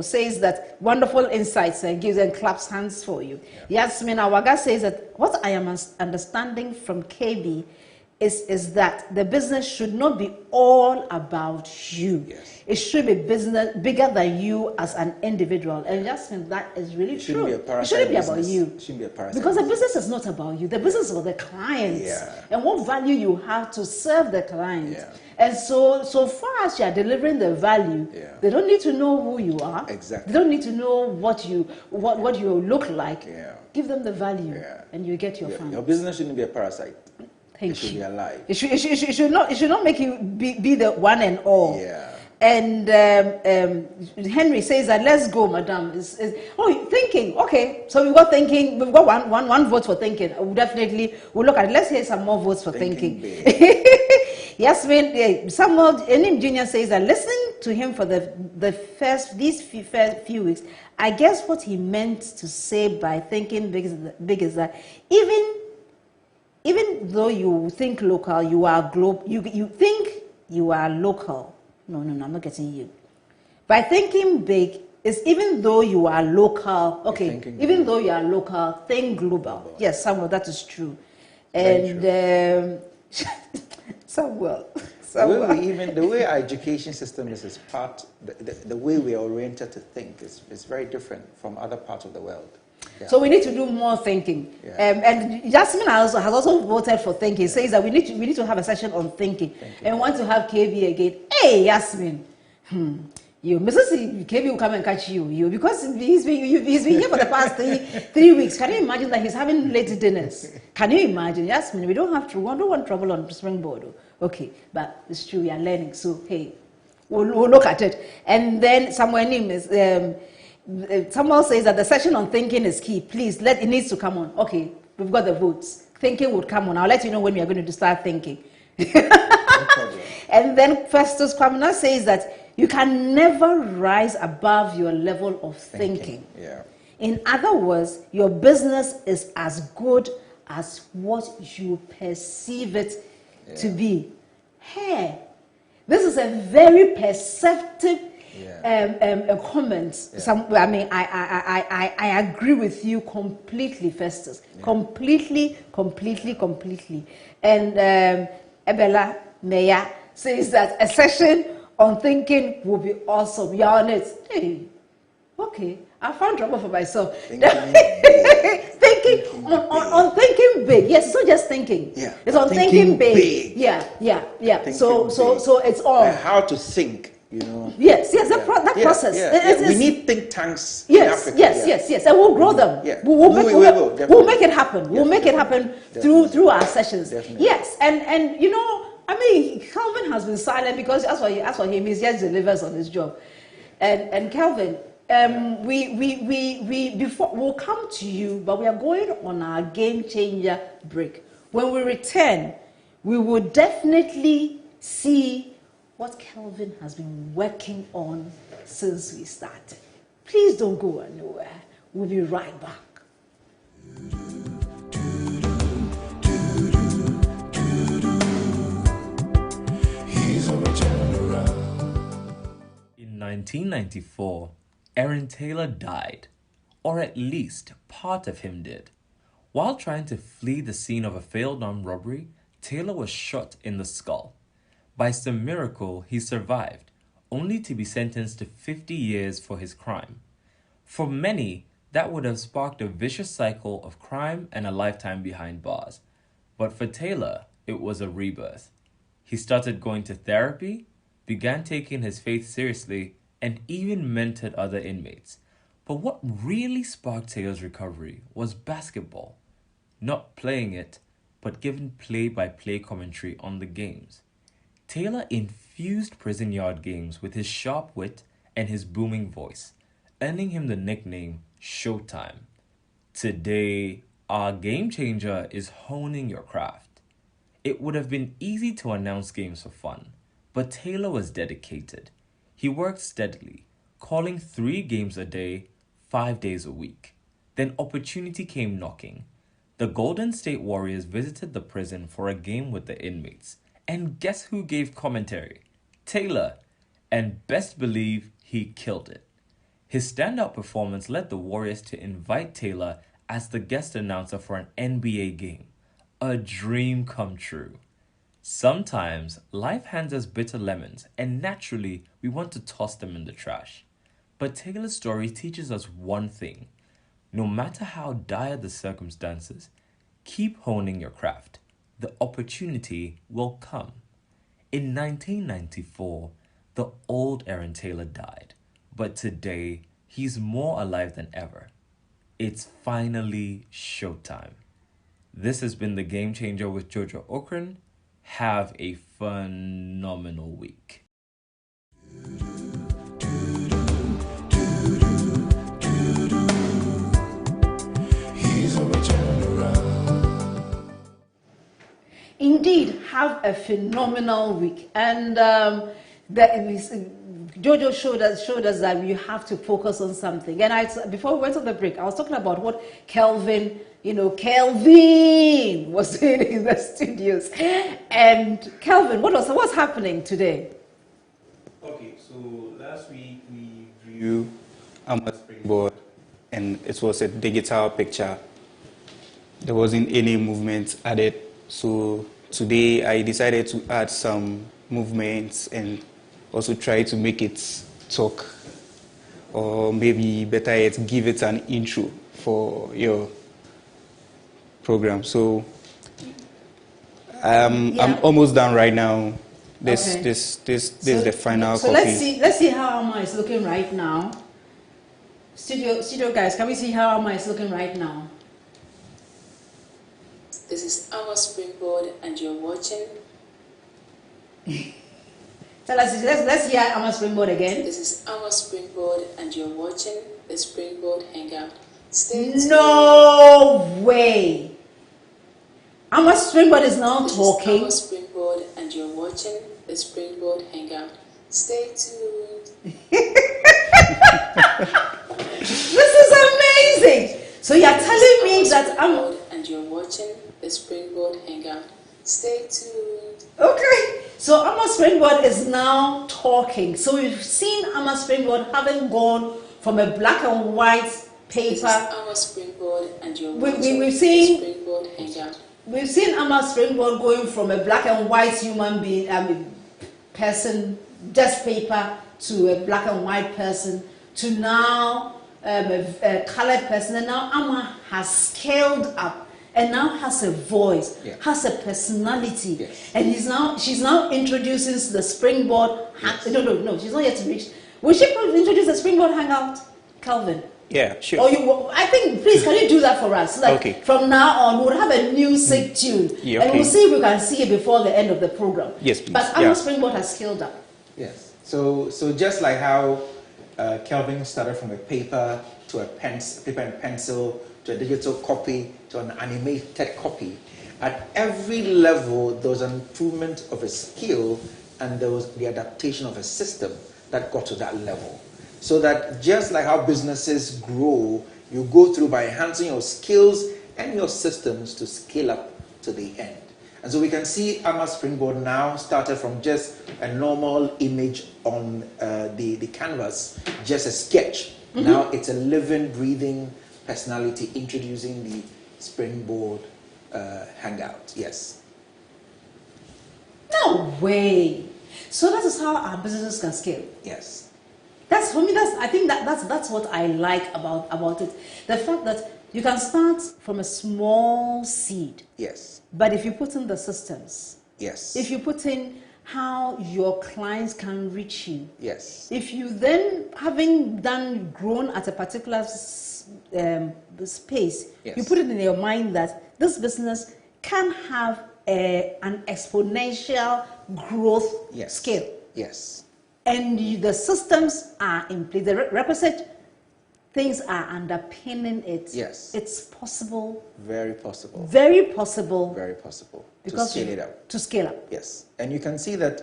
[SPEAKER 7] says that wonderful insights and gives and claps hands for you. Yeah. Yasmin Awaga says that what I am understanding from KB is that the business should not be all about you. Yes. It should be business bigger than you as an individual. And Jasmine, that is really true. It shouldn't be about you.
[SPEAKER 6] It shouldn't be a parasite
[SPEAKER 7] because the business is not about you. The business is about the clients. And what value you have to serve the client. And so far as you are delivering the value, they don't need to know who you are.
[SPEAKER 6] Exactly.
[SPEAKER 7] They don't need to know what you look like. Give them the value and you get your funds.
[SPEAKER 6] Your business shouldn't be a parasite.
[SPEAKER 7] It
[SPEAKER 6] should be alive.
[SPEAKER 7] It should not make you be the one and all. And Henry says that let's go, madam. Thinking. Okay, so we've got thinking. We've got one vote for thinking. We'll look at it. Let's hear some more votes for thinking. Yasmin Samuel Enim Jr. says that listening to him for these few weeks, I guess what he meant to say by thinking big is that even though you think local, you are global. You think you are local. No, I'm not getting you. By thinking big is even though you are local. Okay, even though you are local, think global. Yes, Samuel, that is true. And Samuel.
[SPEAKER 6] The way our education system is part. The way we are oriented to think is very different from other parts of the world.
[SPEAKER 7] So we need to do more thinking. And Jasmine has also voted for thinking. Says that we need to have a session on thinking. And want to have KB again. Hey, Jasmine, you, Mrs. KB will come and catch you because he's been here for the past three weeks. Can you imagine that he's having late dinners? Can you imagine, Jasmine? We don't want trouble on Springboard. Okay, but it's true. We are learning. So hey, we'll look at it. And then somewhere name is. Someone says that the session on thinking is key. Please, it needs to come on. Okay, we've got the votes. Thinking would come on. I'll let you know when we are going to start thinking. No problem. And then Festus Kwamina says that you can never rise above your level of thinking. In other words, your business is as good as what you perceive it to be. Hey, this is a very perceptive a comment. I agree with you completely, Festus. Completely. And Ebela Meya says that a session on thinking will be awesome. You're on it. Hey, okay. I found trouble for myself. Thinking on thinking big. Yes, it's not just thinking. It's on thinking big. So it's all
[SPEAKER 6] how to think. You know.
[SPEAKER 7] Yes, that process.
[SPEAKER 6] We need think tanks
[SPEAKER 7] in
[SPEAKER 6] Africa.
[SPEAKER 7] Yes, and we'll grow them. We'll make it happen. We'll make it happen through our sessions. Definitely. Yes, and you know, I mean, Calvin has been silent because as for him, he just delivers on his job. And Calvin, we'll come to you, but we are going on our game changer break. When we return, we will definitely see what Kelvin has been working on since we started. Please don't go anywhere. We'll be right back.
[SPEAKER 8] In 1994, Aaron Taylor died, or at least part of him did. While trying to flee the scene of a failed armed robbery, Taylor was shot in the skull. By some miracle, he survived, only to be sentenced to 50 years for his crime. For many, that would have sparked a vicious cycle of crime and a lifetime behind bars. But for Taylor, it was a rebirth. He started going to therapy, began taking his faith seriously, and even mentored other inmates. But what really sparked Taylor's recovery was basketball. Not playing it, but giving play-by-play commentary on the games. Taylor infused prison yard games with his sharp wit and his booming voice, earning him the nickname Showtime. Today, our game changer is honing your craft. It would have been easy to announce games for fun, but Taylor was dedicated. He worked steadily, calling 3 games a day, 5 days a week. Then opportunity came knocking. The Golden State Warriors visited the prison for a game with the inmates. And guess who gave commentary? Taylor. And best believe he killed it. His standout performance led the Warriors to invite Taylor as the guest announcer for an NBA game. A dream come true. Sometimes life hands us bitter lemons, and naturally we want to toss them in the trash. But Taylor's story teaches us one thing. No matter how dire the circumstances, keep honing your craft. The opportunity will come. In 1994, the old Aaron Taylor died, but today he's more alive than ever. It's finally showtime. This has been The Game Changer with Jojo Okran. Have a phenomenal week.
[SPEAKER 7] Indeed, have a phenomenal week. And Jojo showed us that you have to focus on something. And before we went on the break, I was talking about what Kelvin was doing in the studios. And Kelvin, what's happening today?
[SPEAKER 9] Okay, so last week we drew a springboard, and it was a digital picture. There wasn't any movement added. So today I decided to add some movements and also try to make it talk, or maybe better yet, give it an intro for your program. So I'm almost done right now. This is the final
[SPEAKER 7] copy. So let's see how Amma is looking right now. Studio guys, can we see how Amma is looking right now?
[SPEAKER 10] This is our springboard, and you're watching.
[SPEAKER 7] Let's hear our springboard again.
[SPEAKER 10] This is our springboard, and you're watching the Springboard Hangout. Stay tuned.
[SPEAKER 7] No way! Our springboard is now talking.
[SPEAKER 10] This is our springboard, and you're watching the Springboard Hangout. Stay tuned.
[SPEAKER 7] This is amazing. So you're telling me that
[SPEAKER 10] and you're watching the Springboard Hangout. Stay tuned.
[SPEAKER 7] Okay. So Amma Springboard is now talking. So we've seen Amma Springboard having gone from a black and white paper.
[SPEAKER 10] This is our Springboard, and you're watching
[SPEAKER 7] we've seen
[SPEAKER 10] the Springboard Hangout.
[SPEAKER 7] We've seen Amma Springboard going from a black and white human being, person, just paper, to a black and white person, to now a colored person, and now Amma has scaled up. And now has a voice, has a personality, and she's now introducing the springboard. No, she's not yet reached. Will she introduce the springboard hangout, Calvin?
[SPEAKER 9] Yeah, sure.
[SPEAKER 7] I think, please, can you do that for us? From now on, we'll have a music tune, and we'll see if we can see it before the end of the program.
[SPEAKER 9] Yes, please.
[SPEAKER 7] But Amma Springboard has scaled up.
[SPEAKER 6] Yes. So just like how Kelvin started from a paper to a paper and pencil, to a digital copy, to an animated copy. At every level, there was an improvement of a skill, and there was the adaptation of a system that got to that level. So that just like how businesses grow, you go through by enhancing your skills and your systems to scale up to the end. And so we can see Amma Springboard now started from just a normal image on the canvas, just a sketch. Now it's a living, breathing personality introducing the Springboard Hangout. Yes.
[SPEAKER 7] No way. So that is how our businesses can scale.
[SPEAKER 6] Yes.
[SPEAKER 7] That's for me. I think that's what I like about it. The fact that you can start from a small seed.
[SPEAKER 6] Yes.
[SPEAKER 7] But if you put in the systems.
[SPEAKER 6] Yes.
[SPEAKER 7] If you put in how your clients can reach you.
[SPEAKER 6] Yes.
[SPEAKER 7] If you then, having grown at a particular space,
[SPEAKER 6] yes.
[SPEAKER 7] you put it in your mind that this business can have an exponential growth
[SPEAKER 6] yes.
[SPEAKER 7] scale.
[SPEAKER 6] Yes.
[SPEAKER 7] And the systems are in place. The requisite things are underpinning it.
[SPEAKER 6] Yes.
[SPEAKER 7] It's possible.
[SPEAKER 6] Very possible.
[SPEAKER 7] Very possible.
[SPEAKER 6] Very possible.
[SPEAKER 7] Because
[SPEAKER 6] to scale it up.
[SPEAKER 7] To scale up.
[SPEAKER 6] Yes. And you can see that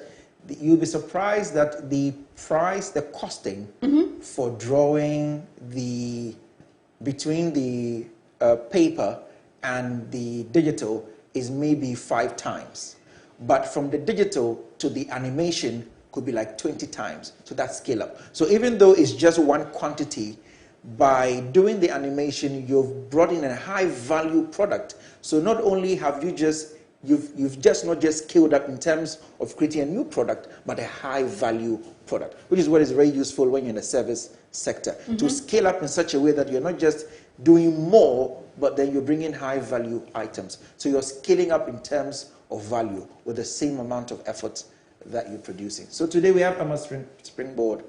[SPEAKER 6] you'll be surprised that the price, the costing for drawing between the paper and the digital is maybe 5 times. But from the digital to the animation could be like 20 times. So that's scale up. So even though it's just one quantity, by doing the animation, you've brought in a high value product. So not only have you've just not just scaled up in terms of creating a new product, but a high value product, which is what is very useful when you're in the service sector. To scale up in such a way that you're not just doing more, but then you're bringing high value items. So you're scaling up in terms of value with the same amount of effort that you're producing. So today we have Amma Springboard,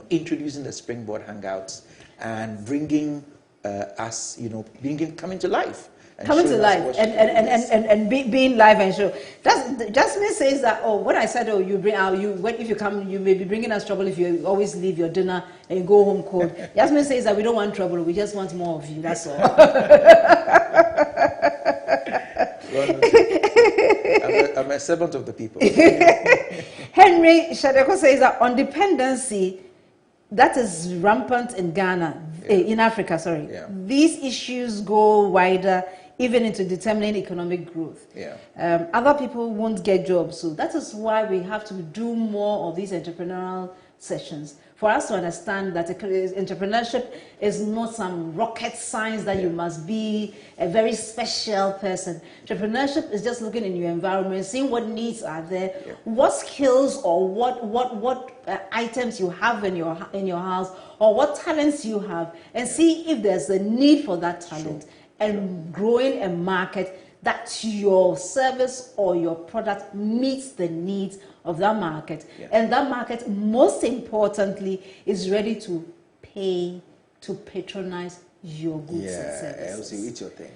[SPEAKER 6] introducing the Springboard Hangouts and bringing us, coming to life.
[SPEAKER 7] Coming to life and being live and show. Jasmine says that, when I said, if you come, you may be bringing us trouble if you always leave your dinner and you go home cold. Jasmine says that we don't want trouble, we just want more of you, that's all.
[SPEAKER 6] I'm a servant of the people.
[SPEAKER 7] Henry Shadeko says that on dependency, that is rampant in Ghana, in Africa, sorry.
[SPEAKER 6] Yeah.
[SPEAKER 7] These issues go wider, even into determining economic growth.
[SPEAKER 6] Yeah.
[SPEAKER 7] Other people won't get jobs, so that is why we have to do more of these entrepreneurial sessions for us to understand that entrepreneurship is not some rocket science that you must be a very special person. Entrepreneurship is just looking in your environment, seeing what needs are there, what skills or what items you have in your house, or what talents you have, and see if there's a need for that talent, and growing a market that your service or your product meets the needs of that market. And that market, most importantly, is ready to pay, to patronize your goods and services.
[SPEAKER 6] Also you eat your thing.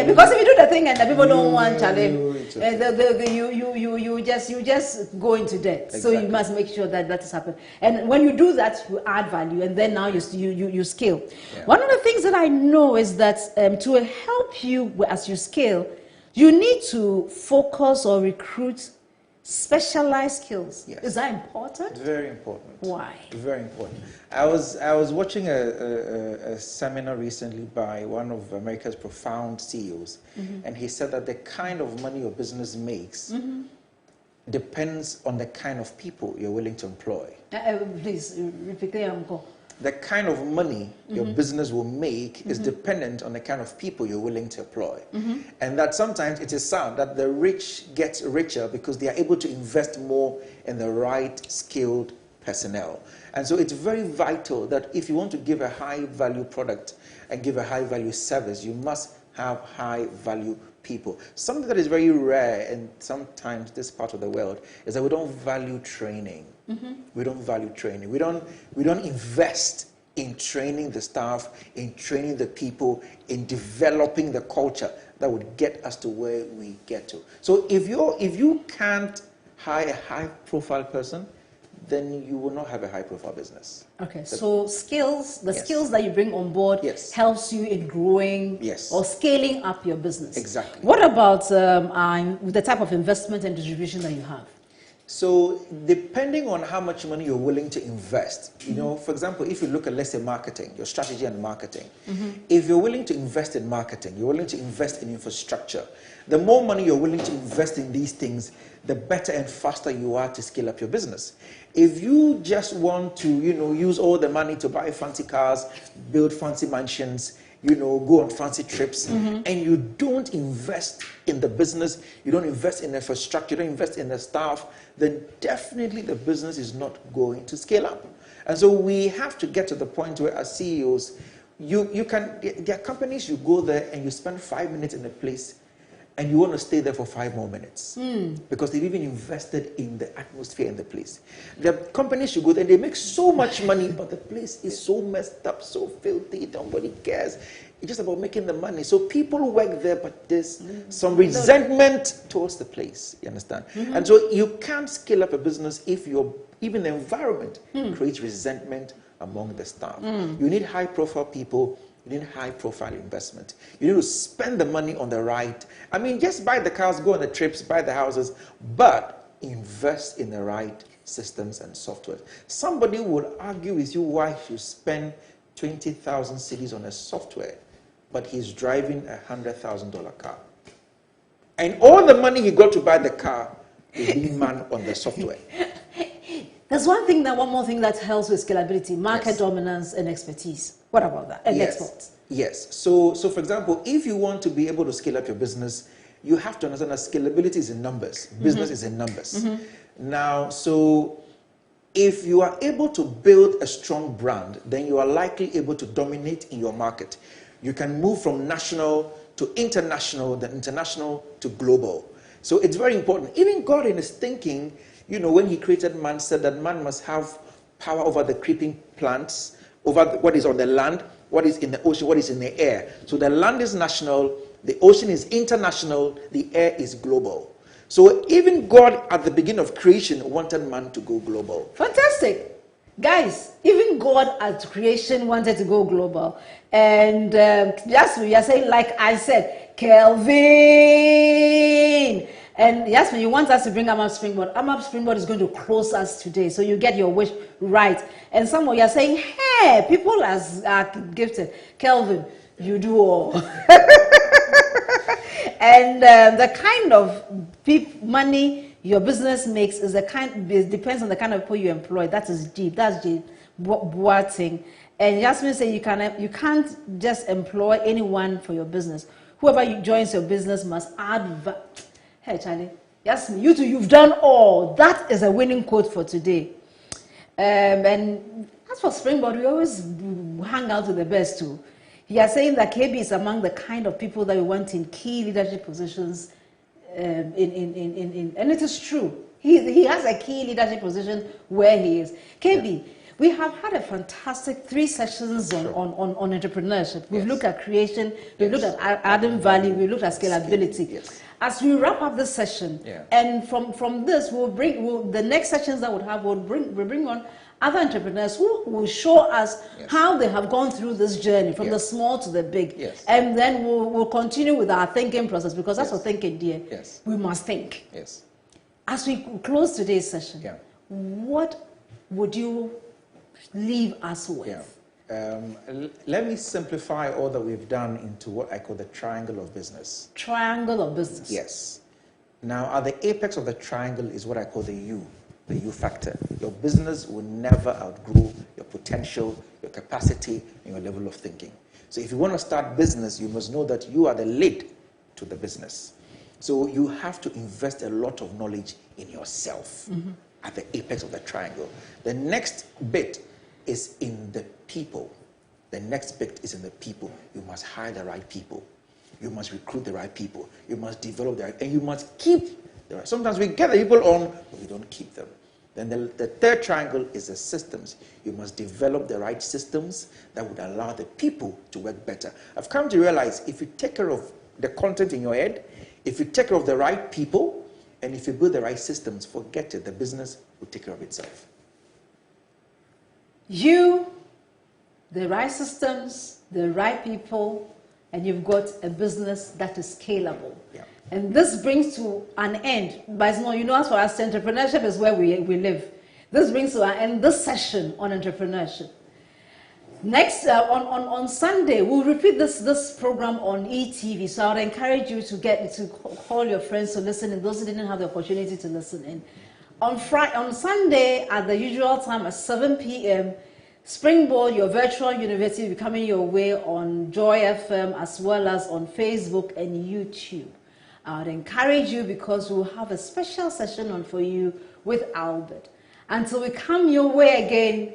[SPEAKER 7] Because if you do the thing and the people don't want challenge, you just go into debt.
[SPEAKER 6] Exactly.
[SPEAKER 7] So you must make sure that is happening. And when you do that, you add value, and then now you scale. One of the things that I know is that to help you as you scale, you need to focus or recruit specialized skills. Is that important?
[SPEAKER 6] Very important.
[SPEAKER 7] Why?
[SPEAKER 6] Very important. I was watching a seminar recently by one of America's profound CEOs, and he said that the kind of money your business makes depends on the kind of people you're willing to employ.
[SPEAKER 7] Please repeat that, Uncle.
[SPEAKER 6] The kind of money your business will make is dependent on the kind of people you're willing to employ. And that sometimes it is sound that the rich get richer because they are able to invest more in the right skilled personnel. And so it's very vital that if you want to give a high value product and give a high value service, you must have high value people. Something that is very rare in sometimes this part of the world is that we don't value training. We don't value training. We don't invest in training the staff, in training the people, in developing the culture that would get us to where we get to. So if you can't hire a high profile person, then you will not have a high profile business.
[SPEAKER 7] Okay, so skills that you bring on board helps you in growing or scaling up your business.
[SPEAKER 6] Exactly.
[SPEAKER 7] What about the type of investment and distribution that you have?
[SPEAKER 6] So depending on how much money you're willing to invest, you know, for example, if you look at, let's say, marketing, your strategy and marketing, if you're willing to invest in marketing, you're willing to invest in infrastructure, the more money you're willing to invest in these things, the better and faster you are to scale up your business. If you just want to, you know, use all the money to buy fancy cars, build fancy mansions, you know, go on fancy trips, and you don't invest in the business, you don't invest in infrastructure, you don't invest in the staff, then definitely the business is not going to scale up. And so we have to get to the point where as CEOs, there are companies you go there and you spend 5 minutes in a place and you want to stay there for 5 more minutes because they've even invested in the atmosphere in the place. The companies you go there and they make so much money, but the place is so messed up, so filthy, nobody cares. It's just about making the money. So people work there, but there's some resentment towards the place, you understand? And so you can't scale up a business if even the environment creates resentment among the staff. You need high profile people. You need high profile investment. You need to spend the money on the right. I mean, just buy the cars, go on the trips, buy the houses, but invest in the right systems and software. Somebody would argue with you why you spend 20,000 cedis on a software, but he's driving a $100,000 car. And all the money he got to buy the car is being manned on the software.
[SPEAKER 7] There's one more thing that helps with scalability, market dominance and expertise. What about that? And exports.
[SPEAKER 6] Yes. So for example, if you want to be able to scale up your business, you have to understand that scalability is in numbers. Business is in numbers. Now, so if you are able to build a strong brand, then you are likely able to dominate in your market. You can move from national to international, then international to global. So it's very important. Even God in his thinking, you know, when he created man, said that man must have power over the creeping plants, over what is on the land, what is in the ocean, what is in the air. So the land is national, the ocean is international, the air is global. So even God at the beginning of creation wanted man to go global.
[SPEAKER 7] Fantastic. Guys, even God at creation wanted to go global. And Yasmin, you are saying, like I said, Kelvin. And Yasmin, you want us to bring Amap Springboard. Amap Springboard is going to close us today, so you get your wish right. And some of you are saying, hey, people are gifted. Kelvin, you do all. And the kind of money your business makes is depends on the kind of people you employ. That is deep. That's deep. Boating. And Yasmin said you can't just employ anyone for your business. Whoever joins your business must add. Hey Charlie, Yasmin, you two, you've done all. That is a winning quote for today. And as for Springboard, we always hang out with the best too. He is saying that KB is among the kind of people that we want in key leadership positions. And it is true. He has a key leadership position where he is. KB, we have had a fantastic 3 sessions on entrepreneurship. We've looked at creation, we've looked at adding value, we've looked at scalability. As we wrap up this session, and from this, the next sessions that we'll bring on other entrepreneurs who will show us how they have gone through this journey from the small to the big. And then we'll continue with our thinking process, because that's what thinking, dear. We must think. As we close today's session, what would you leave us with?
[SPEAKER 6] Let me simplify all that we've done into what I call the triangle of business.
[SPEAKER 7] Triangle of business.
[SPEAKER 6] Yes. Now, at the apex of the triangle is what I call the U factor. Your business will never outgrow your potential, your capacity, and your level of thinking. So if you want to start business, you must know that you are the lid to the business. So you have to invest a lot of knowledge in yourself at the apex of the triangle. The next bit is in the people. The next bit is in the people. You must hire the right people. You must recruit the right people. You must develop the right, and you must keep the right. Sometimes we get the people on, but we don't keep them. Then the third triangle is the systems. You must develop the right systems that would allow the people to work better. I've come to realize if you take care of the content in your head, if you take care of the right people, and if you build the right systems, forget it, the business will take care of itself.
[SPEAKER 7] The right systems, the right people, and you've got a business that is scalable.
[SPEAKER 6] Yeah.
[SPEAKER 7] And this brings to an end, but no, you know, as for us, entrepreneurship is where we live. This brings to an end this session on entrepreneurship. Next, on Sunday, we'll repeat this program on ETV, so I would encourage you to call your friends to listen in, those who didn't have the opportunity to listen in. On Sunday, at the usual time at 7 p.m., Springboard, your virtual university, will be coming your way on Joy FM as well as on Facebook and YouTube. I would encourage you because we'll have a special session on for you with Albert. Until we come your way again,